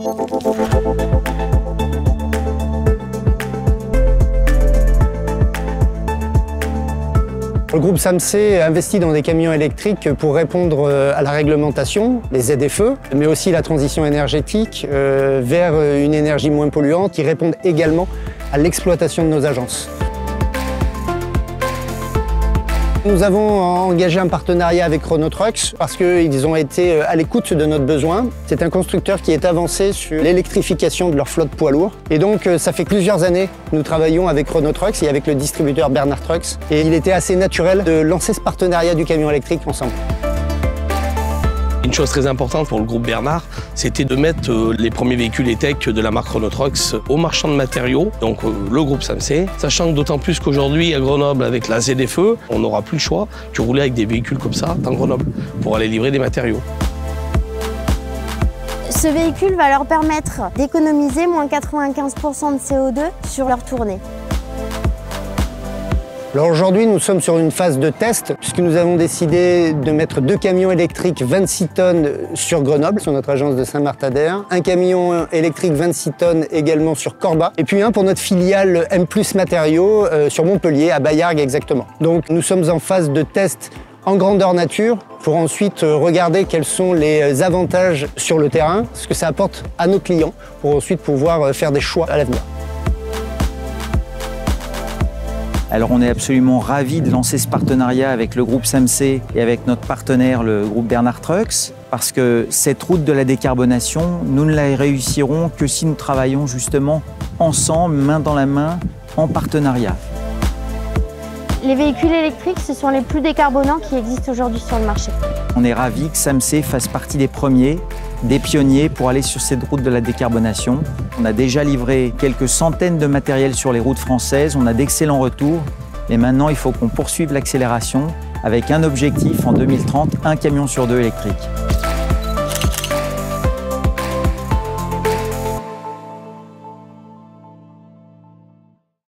Le groupe SAMC investit dans des camions électriques pour répondre à la réglementation, les ZFE, mais aussi la transition énergétique vers une énergie moins polluante qui répondent également à l'exploitation de nos agences. Nous avons engagé un partenariat avec Renault Trucks parce qu'ils ont été à l'écoute de notre besoin. C'est un constructeur qui est avancé sur l'électrification de leur flotte poids lourd. Et donc, ça fait plusieurs années que nous travaillons avec Renault Trucks et avec le distributeur Bernard Trucks. Et il était assez naturel de lancer ce partenariat du camion électrique ensemble. Une chose très importante pour le groupe Bernard, c'était de mettre les premiers véhicules E-Tech de la marque Renault Trucks au marchand de matériaux, donc le groupe SAMC. Sachant que d'autant plus qu'aujourd'hui à Grenoble, avec la ZFE, on n'aura plus le choix de rouler avec des véhicules comme ça dans Grenoble pour aller livrer des matériaux. Ce véhicule va leur permettre d'économiser moins 95% de CO2 sur leur tournée. Alors aujourd'hui, nous sommes sur une phase de test puisque nous avons décidé de mettre 2 camions électriques 26 tonnes sur Grenoble, sur notre agence de Saint-Martin-d'Air, un camion électrique 26 tonnes également sur Corba, et puis un pour notre filiale M+ Matériaux sur Montpellier, à Baillargues exactement. Donc nous sommes en phase de test en grandeur nature pour ensuite regarder quels sont les avantages sur le terrain, ce que ça apporte à nos clients pour ensuite pouvoir faire des choix à l'avenir. Alors on est absolument ravis de lancer ce partenariat avec le groupe SAMC et avec notre partenaire, le groupe Bernard Trucks, parce que cette route de la décarbonation, nous ne la réussirons que si nous travaillons justement ensemble, main dans la main, en partenariat. Les véhicules électriques, ce sont les plus décarbonants qui existent aujourd'hui sur le marché. On est ravis que SAMC fasse partie des premiers, des pionniers pour aller sur cette route de la décarbonation. On a déjà livré quelques centaines de matériels sur les routes françaises, on a d'excellents retours. Et maintenant, il faut qu'on poursuive l'accélération avec un objectif en 2030, un camion sur 2 électrique.